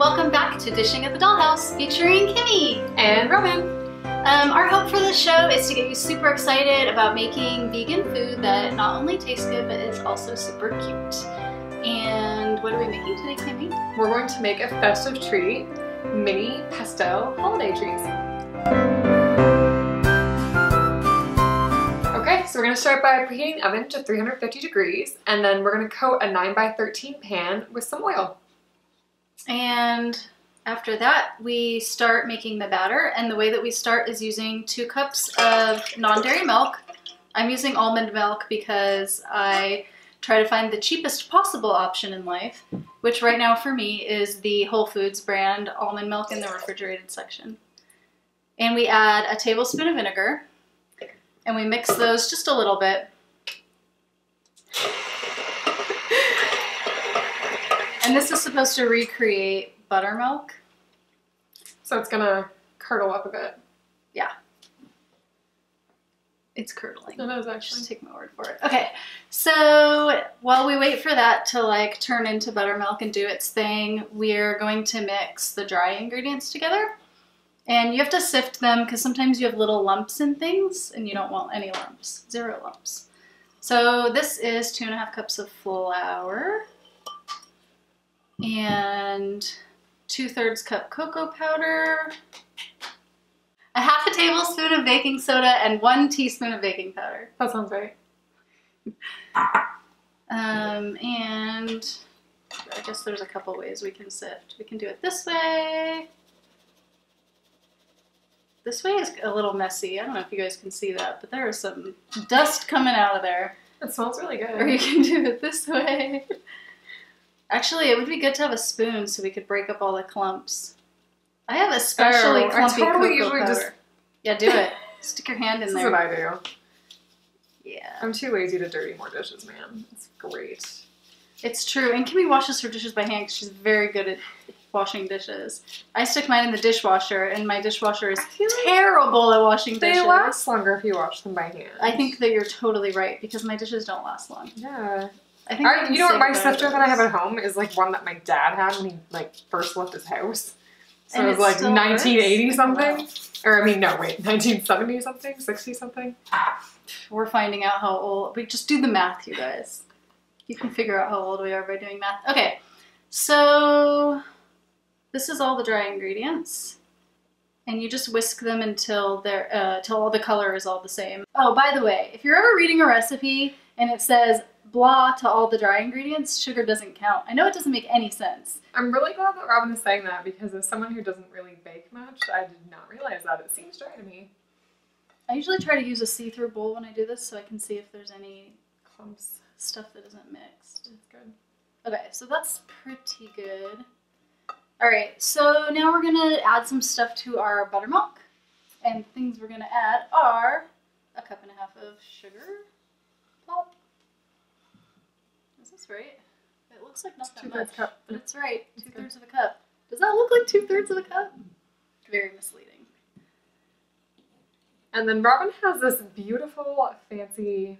Welcome back to Dishing at the Dollhouse, featuring Kimmy and Robin. Our hope for this show is to get you super excited about making vegan food that not only tastes good, but is also super cute. And what are we making today, Kimmy? We're going to make a festive treat, mini pastel holiday treats. Okay, so we're going to start by preheating the oven to 350 degrees, and then we're going to coat a 9x13 pan with some oil. And after that, we start making the batter, and the way that we start is using 2 cups of non-dairy milk. I'm using almond milk because I try to find the cheapest possible option in life, which right now for me is the Whole Foods brand almond milk in the refrigerated section. And we add a tablespoon of vinegar, and we mix those just a little bit. And this is supposed to recreate buttermilk. So it's gonna curdle up a bit. Yeah. It's curdling. It is actually. Just take my word for it. Okay, so while we wait for that to like turn into buttermilk and do its thing, we're going to mix the dry ingredients together. And you have to sift them because sometimes you have little lumps in things and you don't want any lumps. 0 lumps. So this is 2.5 cups of flour and 2/3 cup cocoa powder, a 1/2 tablespoon of baking soda, and 1 teaspoon of baking powder. That sounds right. And I guess there's a couple ways we can sift. We can do it this way. This way is a little messy. I don't know if you guys can see that, but there is some dust coming out of there. It smells really good. Or you can do it this way. Actually, it would be good to have a spoon so we could break up all the clumps. I have especially clumpy cocoa powder. Yeah, do it. Stick your hand in there. This is what I do. Yeah. I'm too lazy to dirty more dishes, man. It's great. It's true. And Kimmy washes her dishes by hand because she's very good at washing dishes. I stick mine in the dishwasher, and my dishwasher is terrible at washing dishes. They last longer if you wash them by hand. I think that you're totally right because my dishes don't last long. Yeah. I think you know what, my sifter that I have at home is like one that my dad had when he like first left his house. So and it was like 1980 something. Wow. Or I mean, no, wait, 1970 something, 60 something. We're finding out how old. We just do the math, you guys. You can figure out how old we are by doing math. Okay, so this is all the dry ingredients, and you just whisk them until they're till all the color is all the same. Oh, by the way, if you're ever reading a recipe and it says blah to all the dry ingredients, sugar doesn't count. I know it doesn't make any sense. I'm really glad that Robin is saying that because as someone who doesn't really bake much, I did not realize that. It seems dry to me. I usually try to use a see-through bowl when I do this so I can see if there's any Clumps. stuff that isn't mixed. That's good. Okay, so that's pretty good. Alright, so now we're gonna add some stuff to our buttermilk. And things we're gonna add are 1.5 cups of sugar. Plop. Is this right? It looks like not that much, cup. but it's right. 2/3 of a cup. Does that look like 2/3 of a cup? Very misleading. And then Robin has this beautiful, fancy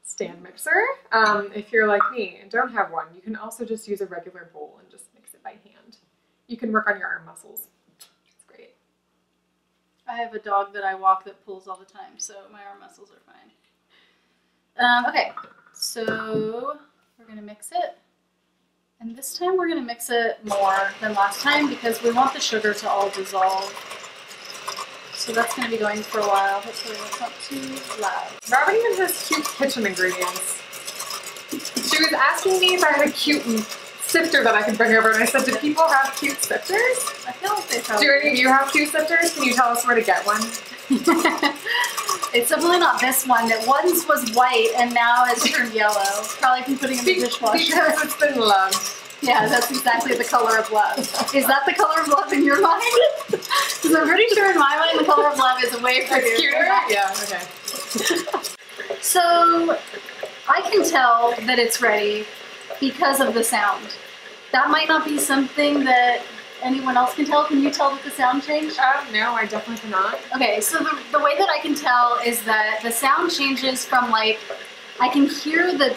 stand mixer. If you're like me and don't have one, you can also just use a regular bowl and just mix it by hand. You can work on your arm muscles. It's great. I have a dog that I walk that pulls all the time, so my arm muscles are fine. Okay, so we're gonna mix it. And this time we're gonna mix it more than last time because we want the sugar to all dissolve. So that's gonna be going for a while. Hopefully it's not too loud. Robin even has cute kitchen ingredients. She was asking me if I had a cute sifter that I could bring over, and I said, do people have cute sifters? I feel like they probably do. Any of you have cute sifters? Can you tell us where to get one? It's definitely not this one. That once was white and now has turned yellow. Probably from putting in the dishwasher. Because it's been loved. Yeah, that's exactly the color of love. Is that the color of love in your mind? Because I'm pretty sure in my mind the color of love is way prettier. Cuter? Yeah, okay. So I can tell that it's ready because of the sound. That might not be something that anyone else can tell. Can you tell that the sound changed? No, I definitely cannot. Okay, so the way that I can tell is that the sound changes from like, I can hear the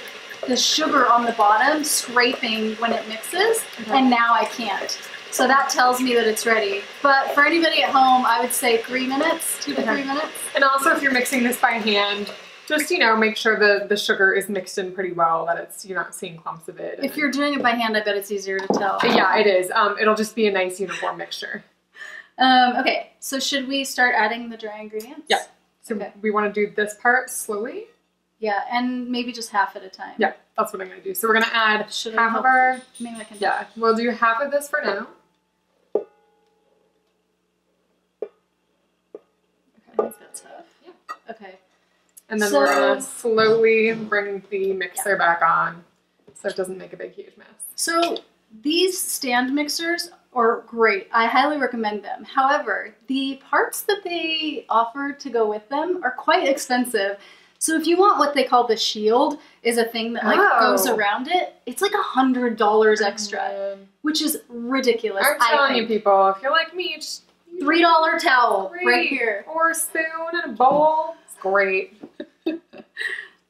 sugar on the bottom scraping when it mixes, and now I can't. So that tells me that it's ready. But for anybody at home, I would say 3 minutes, 2 to 3 minutes. And also if you're mixing this by hand, just, make sure the sugar is mixed in pretty well, that you're not seeing clumps of it. If you're doing it by hand, I bet it's easier to tell. Yeah, it is. It'll just be a nice uniform mixture. Okay, so should we start adding the dry ingredients? Yeah. So we want to do this part slowly. Yeah, and maybe just half at a time. Yeah, that's what I'm going to do. So we're going to add half of our... Maybe I can... Yeah, we'll do half of this for now. Okay, that's tough. Yeah. Okay. And then we're going to slowly bring the mixer back on so it doesn't make a big, huge mess. So these stand mixers are great. I highly recommend them. However, the parts that they offer to go with them are quite expensive. So if you want what they call the shield, is a thing that goes around it, it's like $100 extra, which is ridiculous. I'm telling you people, if you're like me, just $3 towel right here. Or a spoon and a bowl. It's great. All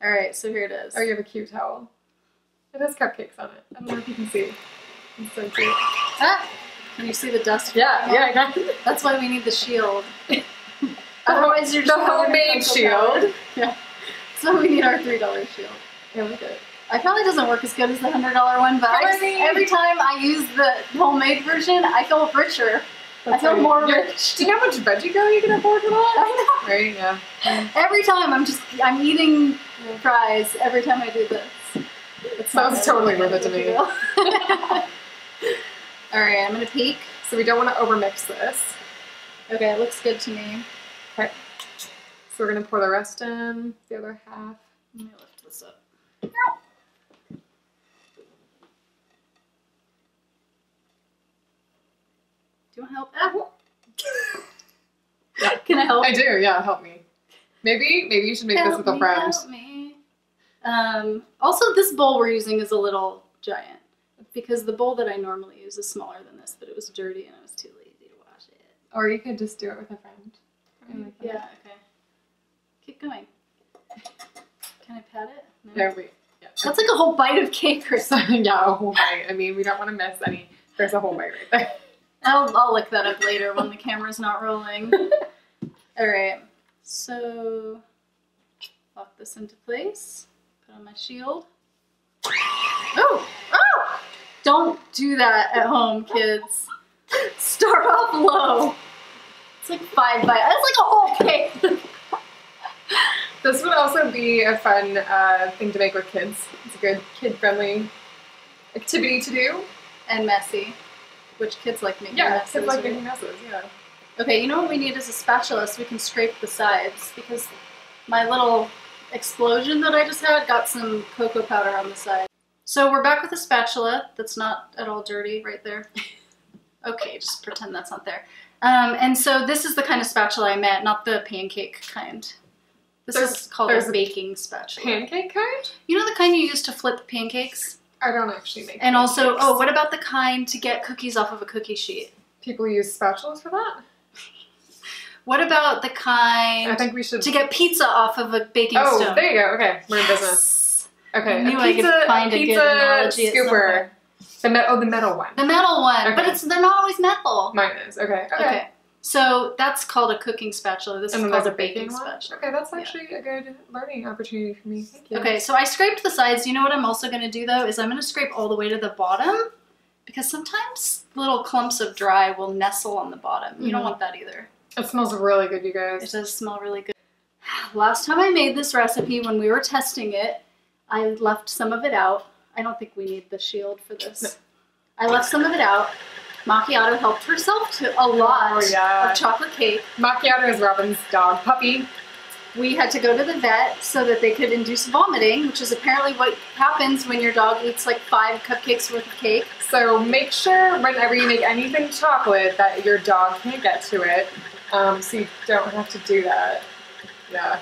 right, so here it is. Oh, you have a cute towel. It has cupcakes on it. I don't know if you can see. It's so cute. Ah, can you see the dust? Yeah, I got it. That's why we need the shield. Otherwise, you're just the homemade shield. Yeah. So we need our $3 shield. I like it. It probably doesn't work as good as the $100 one, but every time I use the homemade version, I feel richer. I feel more rich. Do you know how much veggie go you can afford for that? I know. Right, yeah. Every time I'm eating fries every time I do this. It sounds totally worth it to me. Alright, I'm gonna peek. So we don't want to overmix this. Okay, it looks good to me. Okay. So we're gonna pour the rest in, the other half. Let me lift this up. Do you want help? Yeah. Can I help? I do, yeah, help me. Maybe you should make this with a friend. Help me. Also, this bowl we're using is a little giant because the bowl that I normally use is smaller than this, but it was dirty and I was too lazy to wash it. Or you could just do it with a friend. Yeah, okay. Keep going. Can I pat it? No. Yeah, wait. Yeah. That's like a whole bite of cake or something. Yeah, a whole bite. I mean, we don't want to miss any. There's a whole bite right there. I'll look that up later when the camera's not rolling. Alright, so lock this into place. Put on my shield. Oh! Don't do that at home, kids. Start off low. It's like 5 bites. That's like a whole cake. This would also be a fun thing to make with kids. It's a good kid-friendly activity to do. And messy. Which kids like making messes. Yeah, kids like making messes, yeah. Okay, you know what we need is a spatula so we can scrape the sides because my little explosion that I just had got some cocoa powder on the side. So we're back with a spatula that's not at all dirty right there. Okay, just pretend that's not there. And so this is the kind of spatula I meant, not the pancake kind. This is called a baking spatula. Pancake kind? You know the kind you use to flip pancakes? I don't actually make And pancakes. also, what about the kind to get cookies off of a cookie sheet? People use spatulas for that? What about the kind I think we should... to get pizza off of a baking stone? Oh, there you go. Okay, we're in business. Okay, I knew I could find a good analogy scooper. The metal one. The metal one, okay. but they're not always metal. Mine is. Okay. So that's called a cooking spatula. This is called a baking one? spatula. Okay, that's actually a good learning opportunity for me. Thank you. Okay, so I scraped the sides. You know what I'm also going to do though is I'm going to scrape all the way to the bottom because sometimes little clumps of dry will nestle on the bottom. You don't want that either. It smells really good, you guys. It does smell really good. Last time I made this recipe when we were testing it, I left some of it out. I don't think we need the shield for this. No. I left some of it out. Macchiato helped herself to a lot of chocolate cake. Macchiato is Robin's dog puppy. We had to go to the vet so that they could induce vomiting, which is apparently what happens when your dog eats like 5 cupcakes worth of cake. So make sure whenever you make anything chocolate that your dog can't get to it, so you don't have to do that. Yeah.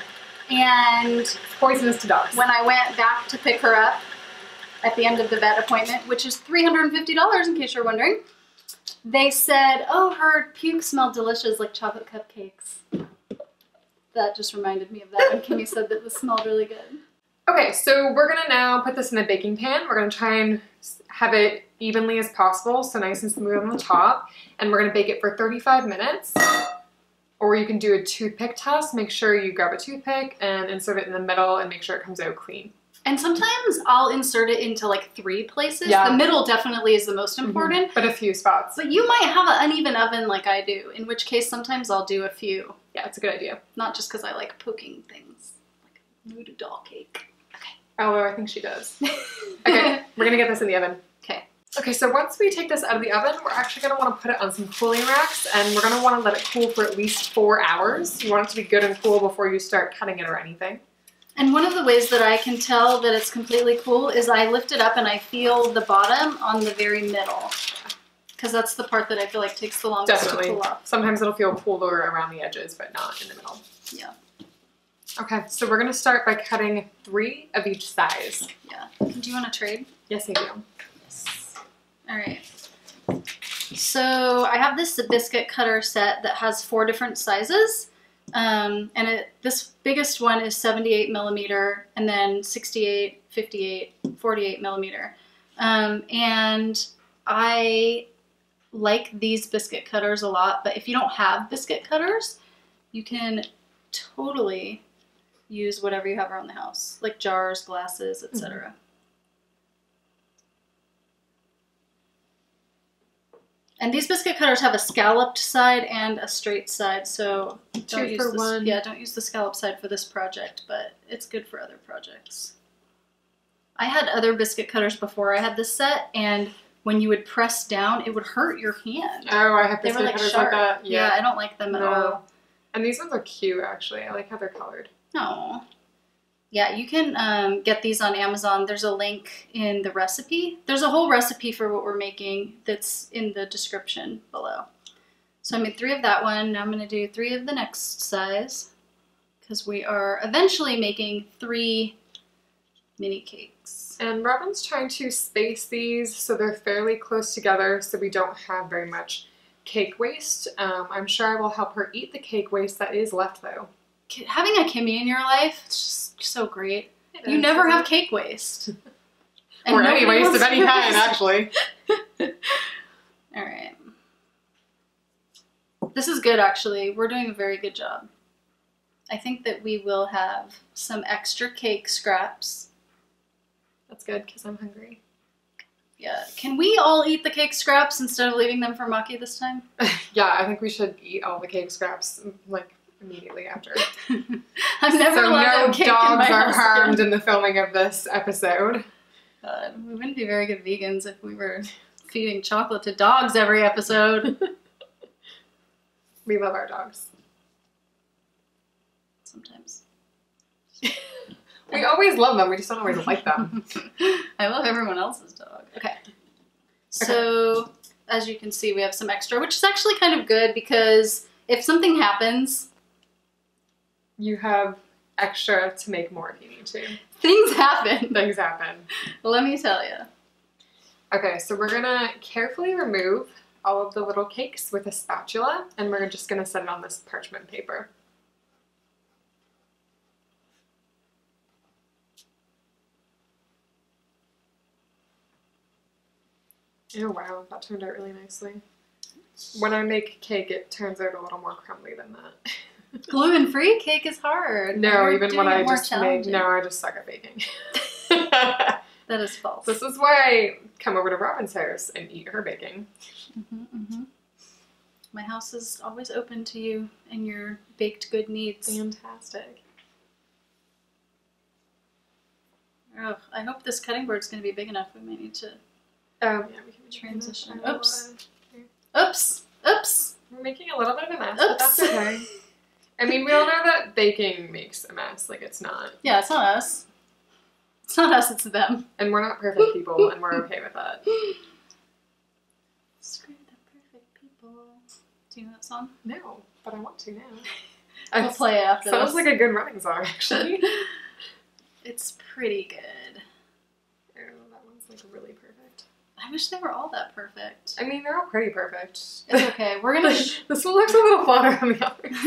And it's poisonous to dogs. When I went back to pick her up at the end of the vet appointment, which is $350 in case you're wondering, they said, oh, her puke smelled delicious like chocolate cupcakes. That just reminded me of that when Kimmy said that this smelled really good. Okay, so we're gonna now put this in a baking pan. We're gonna try and have it evenly as possible, so nice and smooth on the top. And we're gonna bake it for 35 minutes. Or you can do a toothpick test. Make sure you grab a toothpick and insert it in the middle and make sure it comes out clean. And sometimes I'll insert it into like 3 places. Yeah. The middle definitely is the most important. But a few spots. But you might have an uneven oven like I do, in which case sometimes I'll do a few. Yeah, it's a good idea. Not just because I like poking things, like voodoo doll cake. Okay. Although I think she does. Okay, we're gonna get this in the oven. Okay. Okay, so once we take this out of the oven, we're actually gonna wanna put it on some cooling racks, and we're gonna wanna let it cool for at least 4 hours. You want it to be good and cool before you start cutting it or anything. And one of the ways that I can tell that it's completely cool is I lift it up and I feel the bottom on the very middle. Because that's the part that I feel like takes the longest to cool off. Sometimes it'll feel cooler around the edges, but not in the middle. Yeah. Okay, so we're gonna start by cutting 3 of each size. Yeah. Do you want to trade? Yes, I do. All right. So I have this biscuit cutter set that has 4 different sizes. This biggest one is 78 millimeter, and then 68, 58, 48 millimeter. And I like these biscuit cutters a lot, but if you don't have biscuit cutters, you can totally use whatever you have around the house, like jars, glasses, etc. And these biscuit cutters have a scalloped side and a straight side, so don't use don't use the scalloped side for this project, but it's good for other projects. I had other biscuit cutters before I had this set, and when you would press down, it would hurt your hand. Oh, I have biscuit cutters like that. Yeah, I don't like them at all. And these ones are cute, actually. I like how they're colored. No. Yeah, you can get these on Amazon. There's a link in the recipe. There's a whole recipe for what we're making that's in the description below. So I made 3 of that one. Now I'm going to do 3 of the next size because we are eventually making 3 mini cakes. And Robin's trying to space these so they're fairly close together so we don't have very much cake waste. I'm sure I will help her eat the cake waste that is left though. Having a Kimmy in your life, it's just so great. You never have cake waste. Or any waste of any kind, actually. Alright. This is good, actually. We're doing a very good job. I think that we will have some extra cake scraps. That's good, because I'm hungry. Yeah. Can we all eat the cake scraps instead of leaving them for Maki this time? Yeah, I think we should eat all the cake scraps, like, immediately after. I've never allowed cake in my dogs are house harmed again. in the filming of this episode. We wouldn't be very good vegans if we were feeding chocolate to dogs every episode. We love our dogs. Sometimes. We always love them, we just don't always like them. I love everyone else's dog. Okay. So, as you can see, we have some extra, which is actually kind of good because if something happens, you have extra to make more if you need to. Things happen. Things happen. Let me tell you. Okay, so we're gonna carefully remove all of the little cakes with a spatula, and we're just gonna set it on this parchment paper. Oh wow, that turned out really nicely. When I make cake, it turns out a little more crumbly than that. Gluten-free cake is hard. No, even when I just make, no, I just suck at baking. That is false. This is why I come over to Robin's house and eat her baking. My house is always open to you and your baked good needs. Fantastic. Oh, I hope this cutting board's going to be big enough. We may need to yeah, we can transition. Oops. Oops. Oops. We're making a little bit of a mess, but that's okay. I mean, we all know that baking makes a mess. Like, it's not. Yeah, it's not us. It's not us, it's them. And we're not perfect people, and we're okay with that. Screw the perfect people. Do you know that song? No, but I want to now. We'll play it after this. Sounds like a good running song, actually. It's pretty good. Oh, that one's like really perfect. I wish they were all that perfect. I mean, they're all pretty perfect. It's okay. We're gonna. This one looks a little flatter on the others.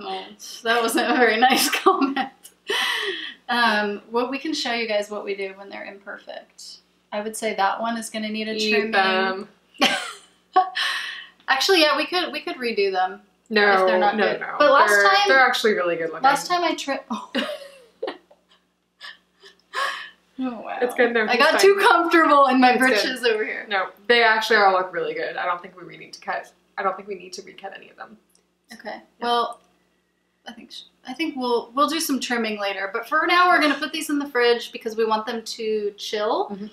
Oh, that wasn't a very nice comment. Well, we can show you guys what we do when they're imperfect. I would say that one is going to need a trimming. Them. Actually, yeah, we could redo them. No, if they're not no, good. no. But last time they're actually really good looking. Last time I trimmed. Oh. Oh wow! It's good. No, I got too comfortable in my britches good. Over here. No, they actually all look really good. I don't think we need to cut. I don't think we need to recut any of them. Okay. Yeah. Well, I think we'll do some trimming later. But for now, we're gonna put these in the fridge because we want them to chill. Mm-hmm.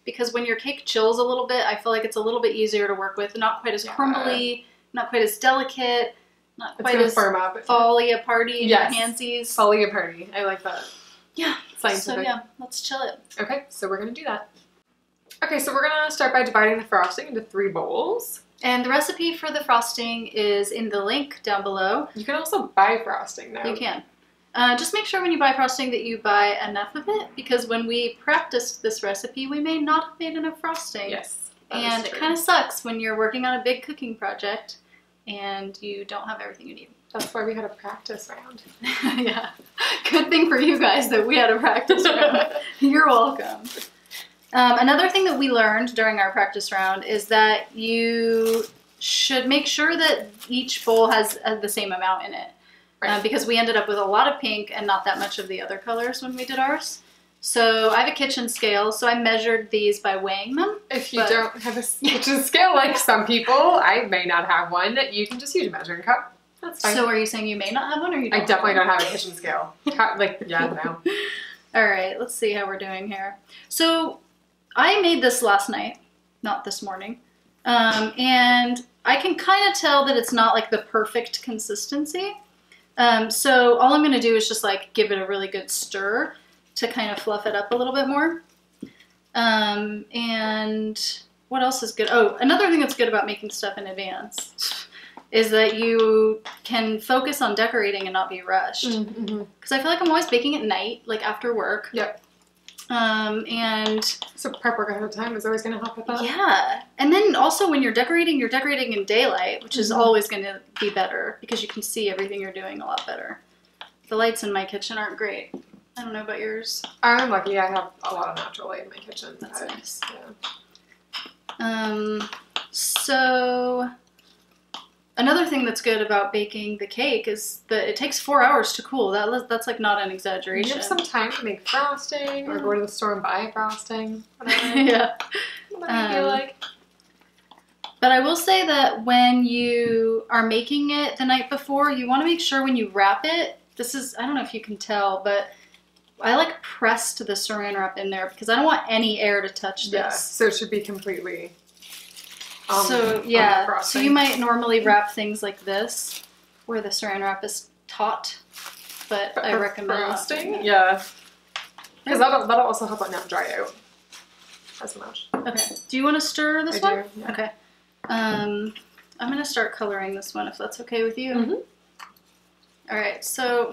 Because when your cake chills a little bit, I feel like it's a little bit easier to work with. Not quite as crumbly, not quite as delicate, not quite as firm up. Folly a party in your handsies. Folly a party. I like that. Yeah. Scientific. So yeah, let's chill it. Okay, so we're gonna do that. Okay, so we're gonna start by dividing the frosting into 3 bowls. And the recipe for the frosting is in the link down below. You can also buy frosting now. You can. Just make sure when you buy frosting that you buy enough of it, because when we practiced this recipe, we may not have made enough frosting. Yes. And it kind of sucks when you're working on a big cooking project and you don't have everything you need. That's why we had a practice round. Yeah. Good thing for you guys that we had a practice round. You're welcome. Another thing that we learned during our practice round is that you should make sure that each bowl has the same amount in it. Right. Because we ended up with a lot of pink and not that much of the other colors when we did ours. So I have a kitchen scale, so I measured these by weighing them. If you don't have a kitchen scale like some people, I may not have one, you can just use a measuring cup. That's fine. So are you saying you may not have one, or you don't? I definitely don't have a kitchen scale. Like, yeah, no. All right, let's see how we're doing here. So I made this last night, not this morning. And I can kind of tell that it's not like the perfect consistency. So all I'm going to do is just like give it a really good stir to kind of fluff it up a little bit more. And what else is good? Oh, another thing that's good about making stuff in advance is that you can focus on decorating and not be rushed. Because I feel like I'm always baking at night, like after work. Yep. And so prep work ahead of time is always going to help with that. Yeah. And then also when you're decorating in daylight, which is always going to be better because you can see everything you're doing a lot better. The lights in my kitchen aren't great. I don't know about yours. I'm lucky. I have a lot of natural light in my kitchen. That's nice. Yeah. So another thing that's good about baking the cake is that it takes 4 hours to cool. That's like not an exaggeration. You have some time to make frosting or go to the store and buy frosting. Whatever. Yeah. Whatever you feel like. But I will say that when you are making it the night before, you want to make sure when you wrap it, I don't know if you can tell, but I like pressed the saran wrap in there because I don't want any air to touch this. Yeah, so it should be completely so you might normally wrap things like this where the saran wrap is taut, but I recommend frosting. Yeah, because that'll also help it not dry out as much. Okay. Do you want to stir this one? I do. Yeah. Okay. I'm gonna start coloring this one if that's okay with you. All right. So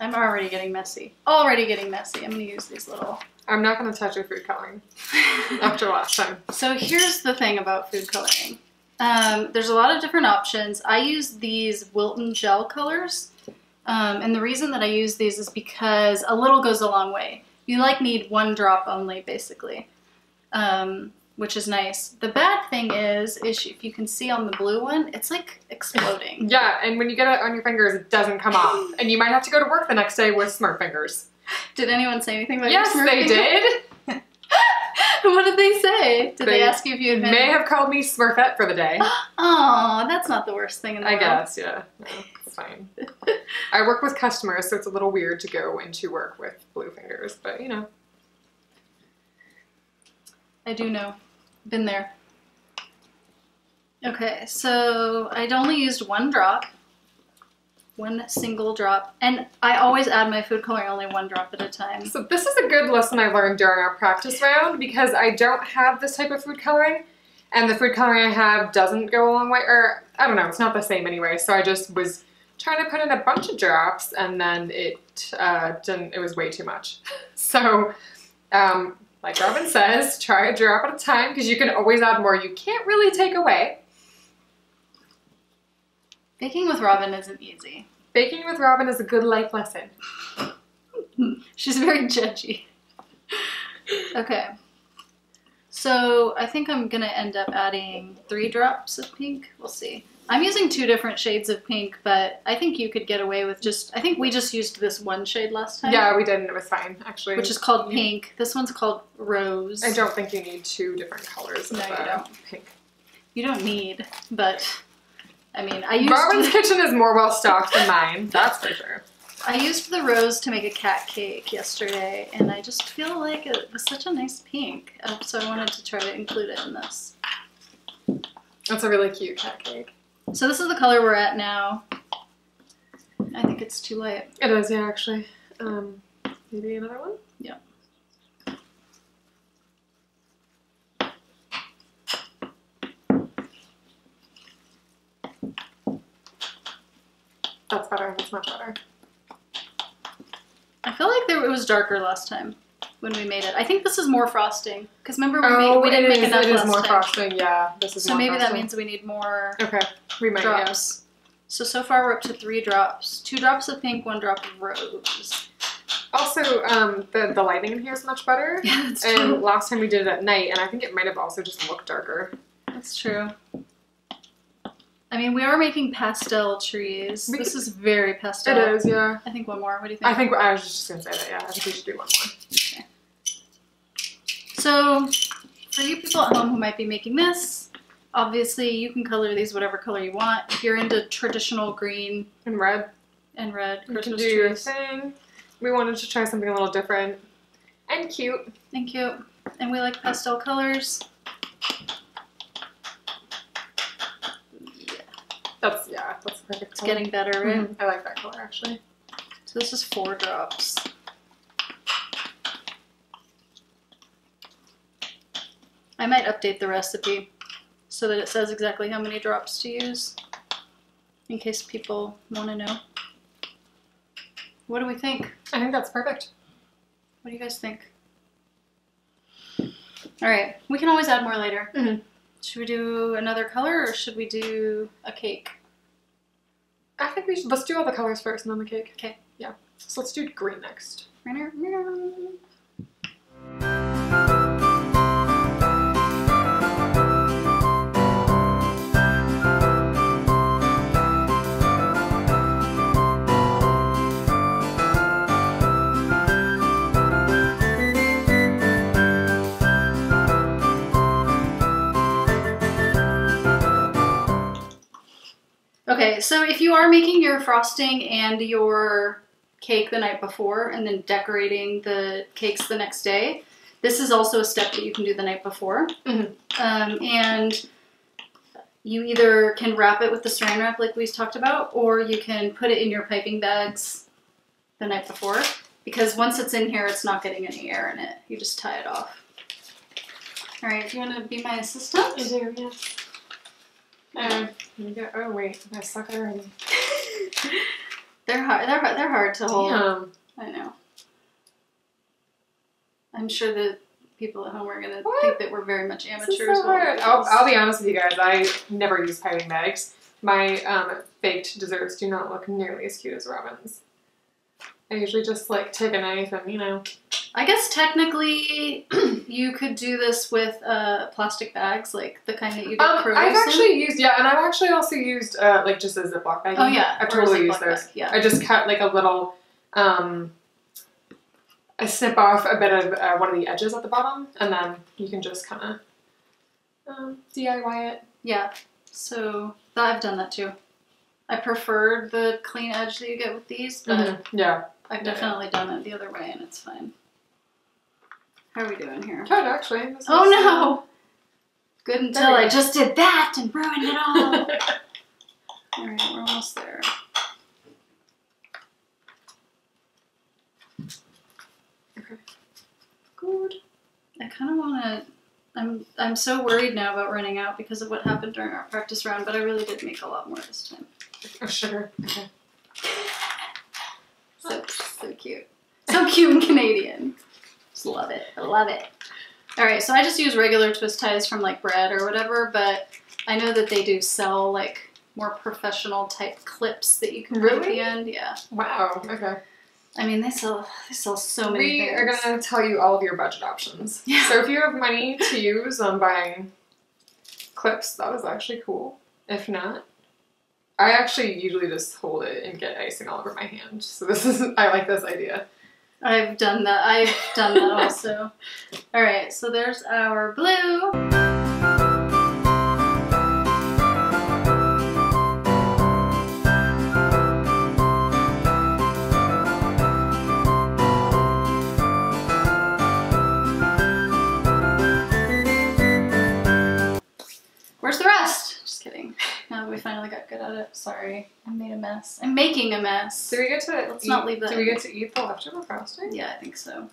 I'm already getting messy. I'm gonna use these little. I'm not going to touch your food coloring after last time. So here's the thing about food coloring. There's a lot of different options. I use these Wilton gel colors. And the reason that I use these is because a little goes a long way. You need 1 drop only, basically, which is nice. The bad thing is if you can see on the blue one, it's like exploding. Yeah, and when you get it on your fingers, it doesn't come off. And you might have to go to work the next day with smart fingers. Did anyone say anything about your smart fingers? Yes, they did. What did they say? Did they ask you if you had been... May have called me Smurfette for the day. Oh, that's not the worst thing in the world. I guess, yeah. No, it's fine. I work with customers, so it's a little weird to go into work with blue fingers, but you know. I do know. Been there. Okay, so I'd only used 1 drop. 1 single drop. And I always add my food coloring only 1 drop at a time. So this is a good lesson I learned during our practice round because I don't have this type of food coloring and the food coloring I have doesn't go a long way, or I don't know, it's not the same anyway. So I just was trying to put in a bunch of drops and then it was way too much. So like Robin says, try a drop at a time because you can always add more. You can't really take away. Baking with Robin isn't easy. Baking with Robin is a good life lesson. She's very judgy. Okay. So I think I'm gonna end up adding 3 drops of pink. We'll see. I'm using 2 different shades of pink, but I think you could get away with I think we just used this one shade last time. Yeah, we did, and it was fine, actually. Which is called pink. This one's called rose. I don't think you need 2 different colors of you don't. pink. You don't need, but I mean, I used... Robin's kitchen is more well stocked than mine, that's for sure. I used the rose to make a cat cake yesterday, and I just feel like it was such a nice pink, so I wanted to try to include it in this. That's a really cute cat cake. So this is the color we're at now. I think it's too light. It is, yeah, actually. Maybe another one? Yeah. That's better. That's much better. I feel like it was darker last time when we made it. I think this is more frosting. Because remember we didn't make enough last time. It is more frosting, yeah. This is so more maybe frosting. That means we need more we might, drops. Yeah. So far we're up to 3 drops. 2 drops of pink, 1 drop of rose. Also, the lighting in here is much better. Yeah, that's and true. last time we did it at night, and I think it might have also just looked darker. That's true. I mean, we are making pastel trees. This is very pastel. It is, yeah. I think one more. What do you think? I was just going to say that, yeah. I think we should do one more. Okay. So, for you people at home who might be making this, obviously you can color these whatever color you want. If you're into traditional green and red Christmas you can do trees. your thing. We wanted to try something a little different and cute. And cute. And we like pastel colors. That's perfect. It's getting better, right? Mm-hmm. I like that color, actually. So this is 4 drops. I might update the recipe so that it says exactly how many drops to use, in case people want to know. What do we think? I think that's perfect. What do you guys think? Alright, we can always add more later. Mm-hmm. Should we do another color, or should we do a cake? I think we should. Let's do all the colors first and then the cake. Okay. Yeah. So let's do green next. Okay, so if you are making your frosting and your cake the night before and then decorating the cakes the next day, this is also a step that you can do the night before. Mm-hmm. And you either can wrap it with the saran wrap like we talked about, or you can put it in your piping bags the night before, because once it's in here, it's not getting any air in it. You just tie it off. All right, do you want to be my assistant? I do, yes. Oh wait, I suck already. They're hard to hold. Damn. I know. I'm sure that people at home are gonna think that we're very much amateurs. This is so hard. I'll be honest with you guys. I never use piping bags. My baked desserts do not look nearly as cute as Robin's. I usually just like take a knife and I guess technically you could do this with plastic bags, like the kind that you get produce I've actually in. used, and I've actually also used like just a Ziploc bag. Oh yeah, I've totally used those. Bag, yeah. I just cut like a little, I snip off a bit of one of the edges at the bottom, and then you can just kind of DIY it. Yeah, so I've done that too. I prefer the clean edge that you get with these, but yeah, I've definitely done it the other way, and it's fine. How are we doing here? Good, actually. Oh no! Good until I just did that and ruined it all. Alright, we're almost there. Okay. Good. I kind of want to... I'm so worried now about running out because of what happened during our practice round, but I really did make a lot more this time. Oh, sugar. Okay. So cute. So cute and Canadian. Just love it. I love it. Alright, so I just use regular twist ties from like Bread or whatever, but I know that they do sell like more professional type clips that you can put at the end. Yeah. Wow. Okay. I mean, they sell so many things. We are going to tell you all of your budget options. Yeah. So if you have money to use on buying clips, that was actually cool. If not, I actually usually just hold it and get icing all over my hand. So I like this idea. I've done that also. All right, so there's our blue. Where's the rest? Just kidding. Now that we finally got good at it. Sorry, I made a mess. I'm making a mess. Do we get to not leave that? Do we get to eat the leftover frosting? Yeah, I think so.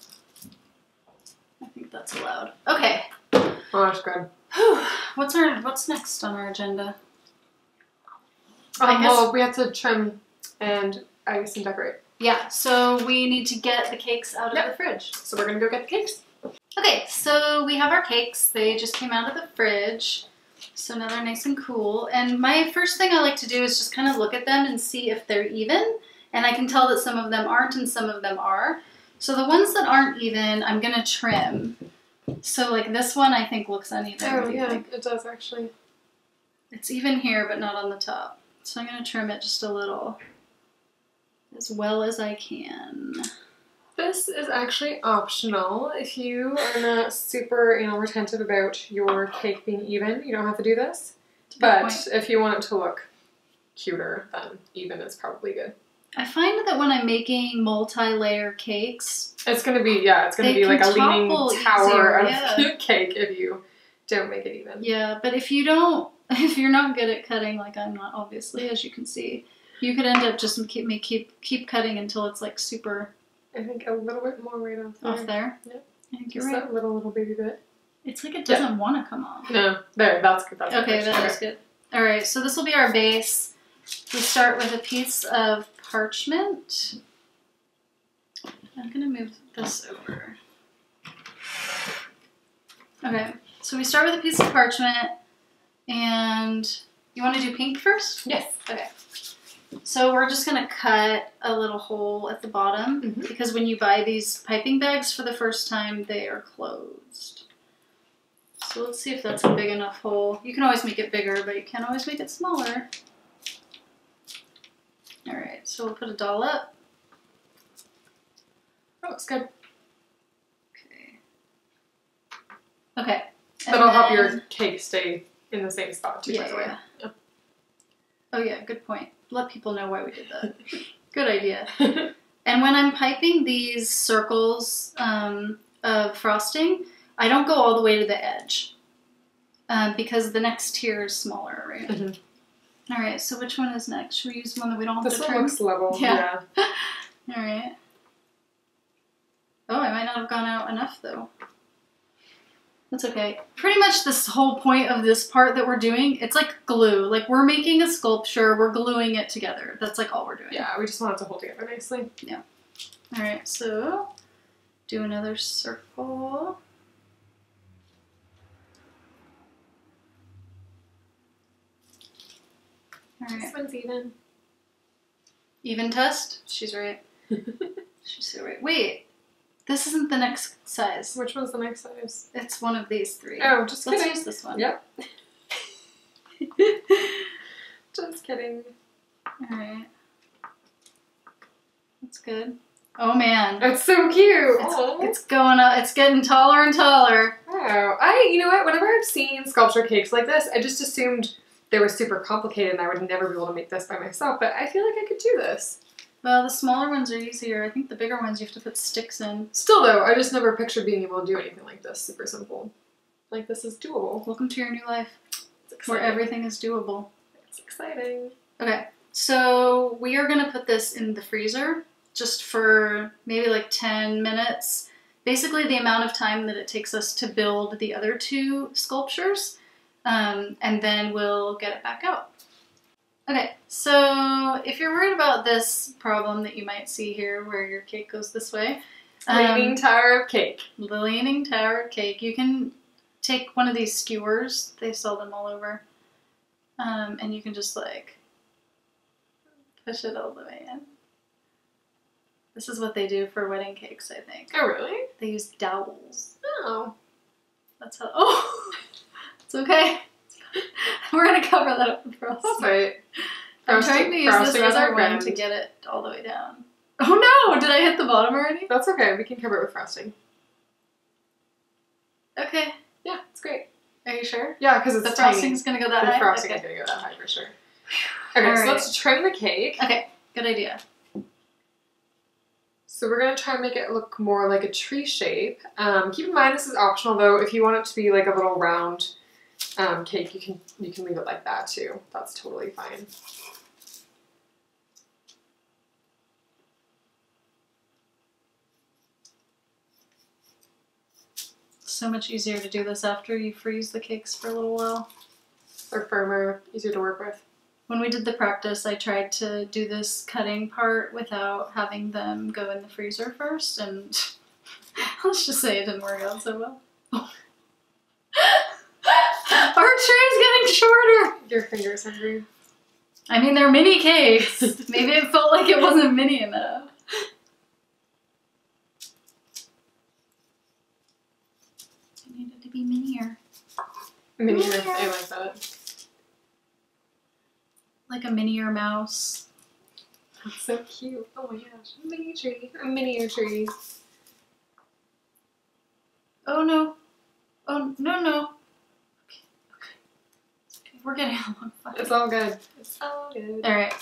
I think that's allowed. Okay. Oh, that's good. What's next on our agenda? Well, we have to trim and ice and decorate. Yeah, so we need to get the cakes out of the fridge. So we're gonna go get the cakes. Okay, so we have our cakes. They just came out of the fridge. So now they're nice and cool. And my first thing I like to do is just kind of look at them and see if they're even. And I can tell that some of them aren't and some of them are. So the ones that aren't even, I'm gonna trim. So like this one I think looks uneven. Oh yeah, it does actually. It's even here but not on the top. So I'm gonna trim it just a little. As well as I can. This is actually optional. If you are not super retentive about your cake being even, you don't have to do this. But if you want it to look cuter, then even is probably good. I find that when I'm making multi-layer cakes, it's gonna be like a leaning tower of cake if you don't make it even. Yeah, but if you're not good at cutting, like I'm not, obviously, as you can see, you could end up just keep cutting until it's like super. I think a little bit more right off there. Off there? Yep. I think just you're right. that little baby bit. It's like it doesn't want to come off. No, there, that's good. That's okay, that is good. All right, so this will be our base. We start with a piece of parchment. I'm gonna move this over. Okay, so we start with a piece of parchment, and you want to do pink first? Yes. Okay. So we're just gonna cut a little hole at the bottom because when you buy these piping bags for the first time, they are closed. So let's see if that's a big enough hole. You can always make it bigger, but you can't always make it smaller. All right, so we'll put a dollop. That looks good. Okay. Okay. That'll help your cake stay in the same spot too, by the way. Yeah. Oh yeah, good point. Let people know why we did that. Good idea. And when I'm piping these circles of frosting, I don't go all the way to the edge because the next tier is smaller, right? All right, so which one is next? Should we use one that we don't have to trim? This one looks level. Yeah. All right. Oh, I might not have gone out enough though. That's okay. Pretty much this whole point of this part that we're doing, it's like glue. Like we're making a sculpture, we're gluing it together. That's like all we're doing. Yeah, we just want it to hold together nicely. Yeah. All right, so do another circle. All right. This one's even. Even test? She's right. She's so right. Wait. This isn't the next size. Which one's the next size? It's one of these three. Oh, just kidding. Let's use this one. Yep. Just kidding. Alright. That's good. Oh man. That's so cute. It's going up. It's getting taller and taller. Oh, you know what? Whenever I've seen sculpture cakes like this, I just assumed they were super complicated and I would never be able to make this by myself, but I feel like I could do this. Well, the smaller ones are easier. I think the bigger ones you have to put sticks in. Still though, I just never pictured being able to do anything like this. Super simple. Like this is doable. Welcome to your new life. It's exciting. Where everything is doable. It's exciting. Okay, so we are going to put this in the freezer just for maybe like 10 minutes. Basically the amount of time that it takes us to build the other two sculptures. And then we'll get it back out. Okay, so if you're worried about this problem that you might see here where your cake goes this way. Leaning tower of cake. The leaning tower of cake. You can take one of these skewers. They sell them all over. And you can just like push it all the way in. This is what they do for wedding cakes, I think. Oh, really? They use dowels. Oh. That's how. Oh! It's okay. We're gonna cover that up with frosting. That's right. I'm trying to use this other one to get it all the way down. Oh no! Did I hit the bottom already? That's okay. We can cover it with frosting. Okay. Yeah, it's great. Are you sure? Yeah, because it's the frosting's gonna go that high? The frosting is gonna go that high for sure. Okay, all so right. let's trim the cake. Okay, good idea. So we're gonna try and make it look more like a tree shape. Keep in mind this is optional though. If you want it to be like a little round cake, you can leave it like that too. That's totally fine. So much easier to do this after you freeze the cakes for a little while. They're firmer, easier to work with. When we did the practice, I tried to do this cutting part without having them go in the freezer first, and let's just say it didn't work out so well. Our tray is getting shorter! Your fingers hungry. I mean, they're mini cakes. Maybe it felt like it wasn't mini enough. It needed to be minier. Minier, I like that. Like a minier mouse. That's so cute. Oh my gosh. A mini tree. A miniature tree. Oh no. Oh no no. Okay. We're getting along fine. It's all good. It's all good. Alright.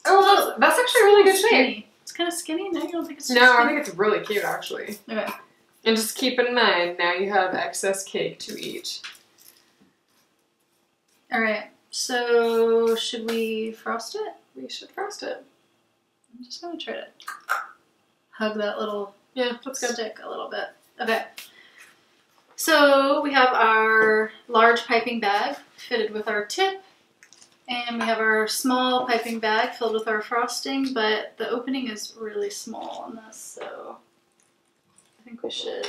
Oh, that's actually a really good shape. It's kind of skinny. No, you don't think it's too No, I skinny? think it's really cute actually. Okay. And just keep in mind, now you have excess cake to eat. Alright. So, should we frost it? We should frost it. I'm just gonna try to hug that little that's good. stick a little bit. Okay. So we have our large piping bag fitted with our tip, and we have our small piping bag filled with our frosting, but the opening is really small on this, so I think we should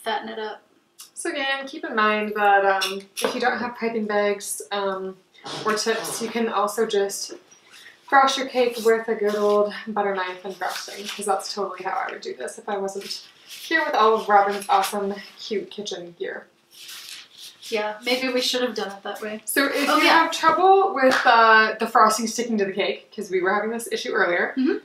fatten it up. So again, keep in mind that if you don't have piping bags or tips, you can also just frost your cake with a good old butter knife and frosting, because that's totally how I would do this if I wasn't here with all of Robin's awesome, cute kitchen gear. Yeah, maybe we should have done it that way. So if you have trouble with the frosting sticking to the cake, because we were having this issue earlier, you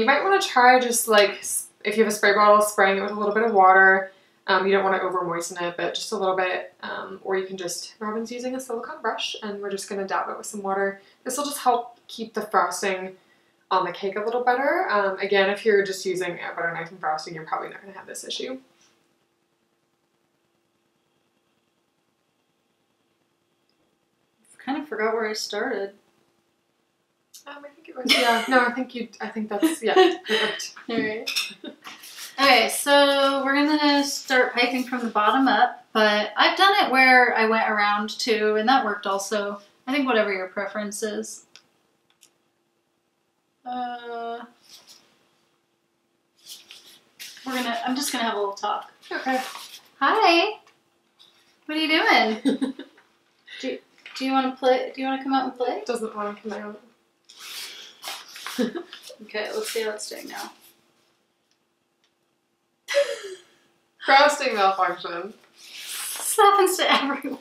might want to try just like, if you have a spray bottle, spraying it with a little bit of water. You don't want to over moisten it, but just a little bit. Or you can just, Robin's using a silicone brush, and we're just going to dab it with some water. This will just help keep the frosting on the cake a little better. Again, if you're just using a butter knife and frosting, you're probably not going to have this issue. I kind of forgot where I started. I think it was, yeah, no, I think that's, yeah, perfect. Alright. Okay, so we're gonna start piping from the bottom up, but I've done it where I went around too, and that worked also. I think whatever your preference is. I'm just gonna have a little talk. Okay. Hi! What are you doing? Do you want to play? Do you want to come out and play? Doesn't want to come out. Okay, let's see how it's doing now. Frosting malfunction. This happens to everyone.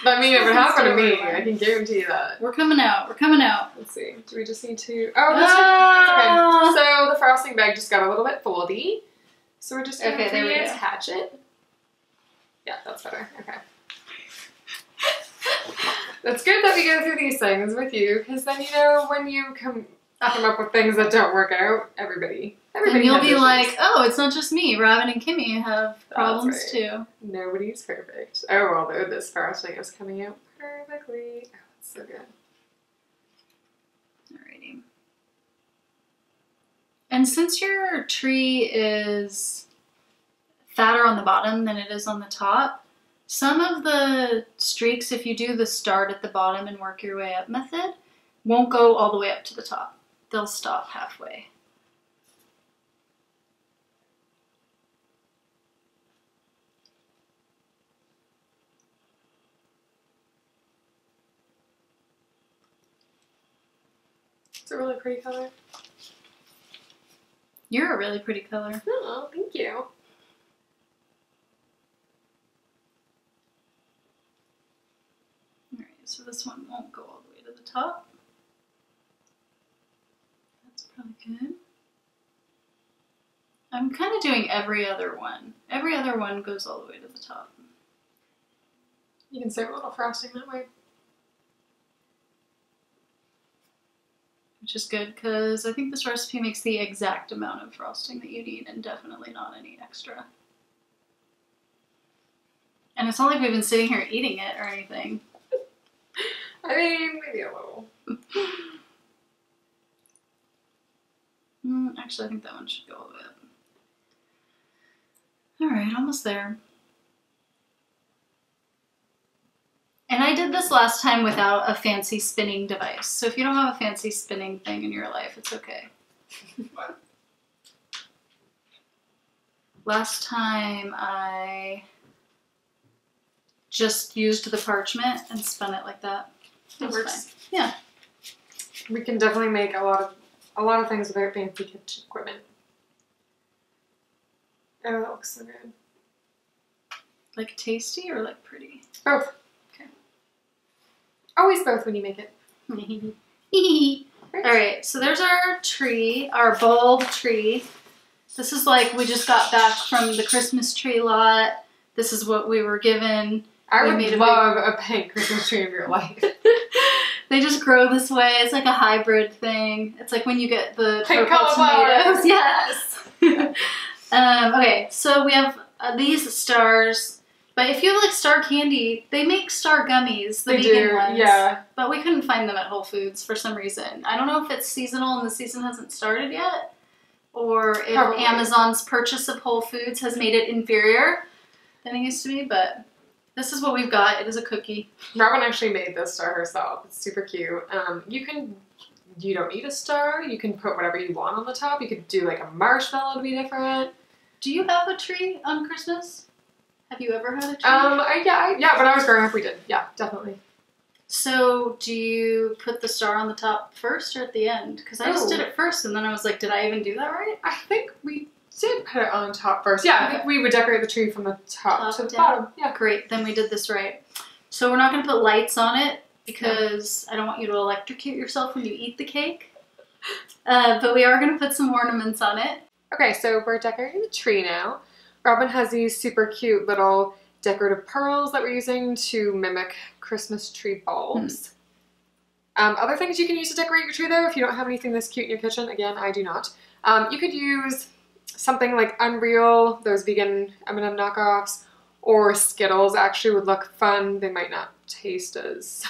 I mean, if it happened to me, I can guarantee that. We're coming out. We're coming out. Let's see. Do we just need to... Oh, that's okay. So the frosting bag just got a little bit foldy. So we're just going to reattach it. Yeah, that's better. Okay. That's good that we go through these things with you, because then you know when you come up with things that don't work out, everybody and you'll be issues. Like, oh, it's not just me. Robin and Kimmy have problems too. Nobody's perfect. Oh, although this frosting is coming out perfectly. Oh, it's so good. Alrighty. And since your tree is fatter on the bottom than it is on the top, some of the streaks, if you do the start at the bottom and work your way up method, won't go all the way up to the top. They'll stop halfway. It's a really pretty color. You're a really pretty color. Oh, thank you. Alright, so this one won't go all the way to the top. That's probably good. I'm kind of doing every other one. Every other one goes all the way to the top. You can serve a little frosting that way. Which is good because I think this recipe makes the exact amount of frosting that you need and definitely not any extra. And it's not like we've been sitting here eating it or anything. I mean, maybe a little. Actually, I think that one should go a bit. Alright, almost there. And I did this last time without a fancy spinning device. So if you don't have a fancy spinning thing in your life, it's okay. Last time I just used the parchment and spun it like that. It works. Fine. Yeah. We can definitely make a lot of things without fancy kitchen equipment. Oh, that looks so good. Like tasty or like pretty? Both. Okay. Always both when you make it. Alright, so there's our tree, our bulb tree. This is like we just got back from the Christmas tree lot. This is what we were given. I would love a pink Christmas tree in your life. They just grow this way. It's like a hybrid thing. It's like when you get the pink purple tomatoes. Yes. Okay, so we have these stars. But if you have like star candy, they make star gummies, the vegan ones. Yeah. But we couldn't find them at Whole Foods for some reason. I don't know if it's seasonal and the season hasn't started yet, or if Amazon's purchase of Whole Foods has made it inferior than it used to be, but this is what we've got. It is a cookie. Robin actually made this star herself. It's super cute. You don't need a star. You can put whatever you want on the top. You could do like a marshmallow to be different. Do you have a tree on Christmas? Have you ever had a tree? Yeah, when I was growing up we did. Yeah, definitely. So do you put the star on the top first or at the end? Because I just did it first and then I was like, did I even do that right? I think we did put it on top first. Yeah, I think we would decorate the tree from the top to the bottom. Yeah. Great, then we did this right. So we're not going to put lights on it because I don't want you to electrocute yourself when you eat the cake. But we are going to put some ornaments on it. Okay, so we're decorating the tree now. Robin has these super cute little decorative pearls that we're using to mimic Christmas tree bulbs. Other things you can use to decorate your tree though, if you don't have anything this cute in your kitchen, again, I do not. You could use something like Unreal, those vegan M&M knockoffs, or Skittles actually would look fun. They might not taste as...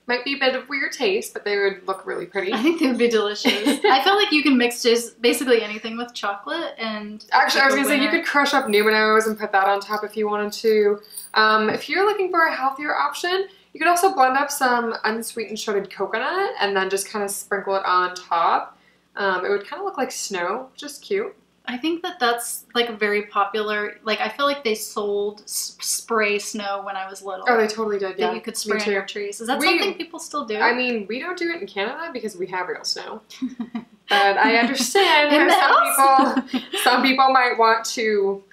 Might be a bit of weird taste, but they would look really pretty. I think they would be delicious. I feel like you can mix just basically anything with chocolate and... Actually, I was going to say you could crush up Numinos and put that on top if you wanted to. If you're looking for a healthier option, you could also blend up some unsweetened shredded coconut and then just kind of sprinkle it on top. It would kind of look like snow, which is cute. I think that that's like a very popular, like I feel like they sold spray snow when I was little. Oh, they totally did, yeah. That you could spray on your trees. Is that something people still do? I mean, we don't do it in Canada because we have real snow. But I understand how some people might want to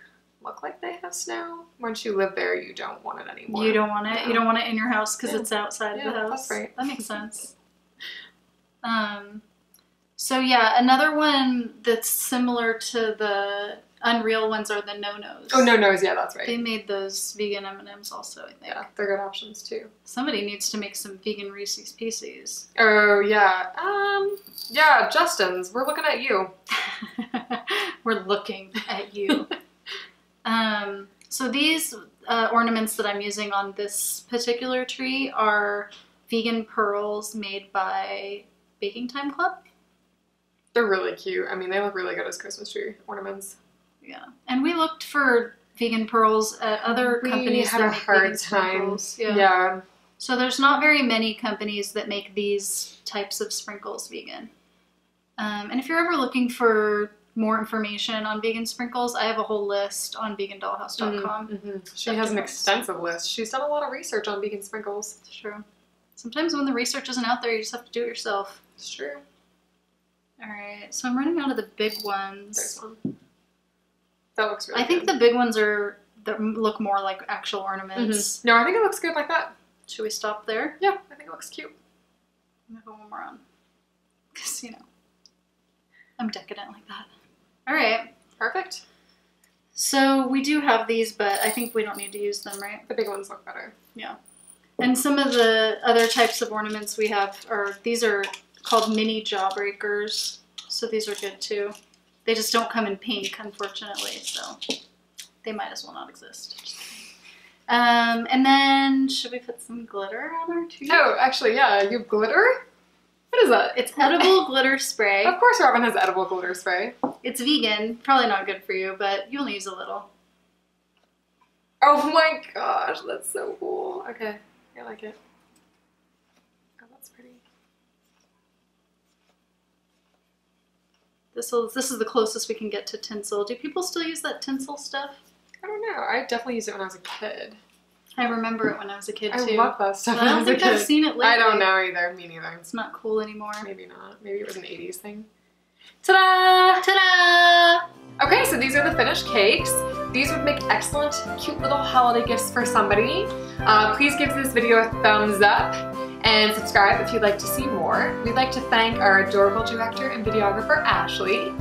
look like they have snow. Once you live there, you don't want it anymore. You don't want it? No. You don't want it in your house because it's outside of the house? That's right. That makes sense. So yeah, another one that's similar to the Unreal ones are the No-Nos. Oh, No-Nos, yeah, that's right. They made those vegan M&Ms also, I think. Yeah, they're good options too. Somebody needs to make some vegan Reese's Pieces. Oh, yeah. Yeah, Justin's, we're looking at you. We're looking at you. So these ornaments that I'm using on this particular tree are vegan pearls made by Baking Time Club. They're really cute. I mean, they look really good as Christmas tree ornaments. Yeah. And we looked for vegan pearls at other companies that make vegan sprinkles. Yeah. So there's not very many companies that make these types of sprinkles vegan. And if you're ever looking for more information on vegan sprinkles, I have a whole list on vegandollhouse.com. She has an extensive list. She's done a lot of research on vegan sprinkles. It's true. Sometimes when the research isn't out there, you just have to do it yourself. It's true. Alright, so I'm running out of the big ones. There's one. That looks really I think good. the big ones that look more like actual ornaments. No, I think it looks good like that. Should we stop there? Yeah, I think it looks cute. I'm gonna go one more on. Because, you know, I'm decadent like that. Alright. Perfect. So we do have these, but I think we don't need to use them, right? The big ones look better. Yeah. And some of the other types of ornaments we have these are called mini jawbreakers. So these are good too. They just don't come in pink, unfortunately, so they might as well not exist. Just kidding. And then should we put some glitter on our tooth? Oh, actually, yeah, you have glitter? What is that? It's edible glitter spray. Of course Robin has edible glitter spray. It's vegan. Probably not good for you, but you only use a little. Oh my gosh, that's so cool. Okay, I like it. Oh, that's pretty. This is the closest we can get to tinsel. Do people still use that tinsel stuff? I don't know. I definitely used it when I was a kid. I remember it when I was a kid too. I love that stuff But when I I don't was a think kid. I've seen it lately. I don't know either. Me neither. It's not cool anymore. Maybe not. Maybe it was an 80s thing. Ta-da! Ta-da! Okay, so these are the finished cakes. These would make excellent, cute little holiday gifts for somebody. Please give this video a thumbs up and subscribe if you'd like to see more. We'd like to thank our adorable director and videographer, Ashley.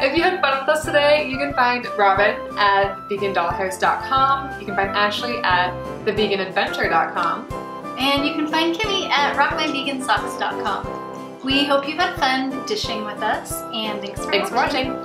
If you had fun with us today, you can find Robin at vegandollhouse.com. You can find Ashley at theveganadventure.com. And you can find Kimmy at rockmyvegansocks.com. We hope you've had fun dishing with us, and thanks for Thanks for watching.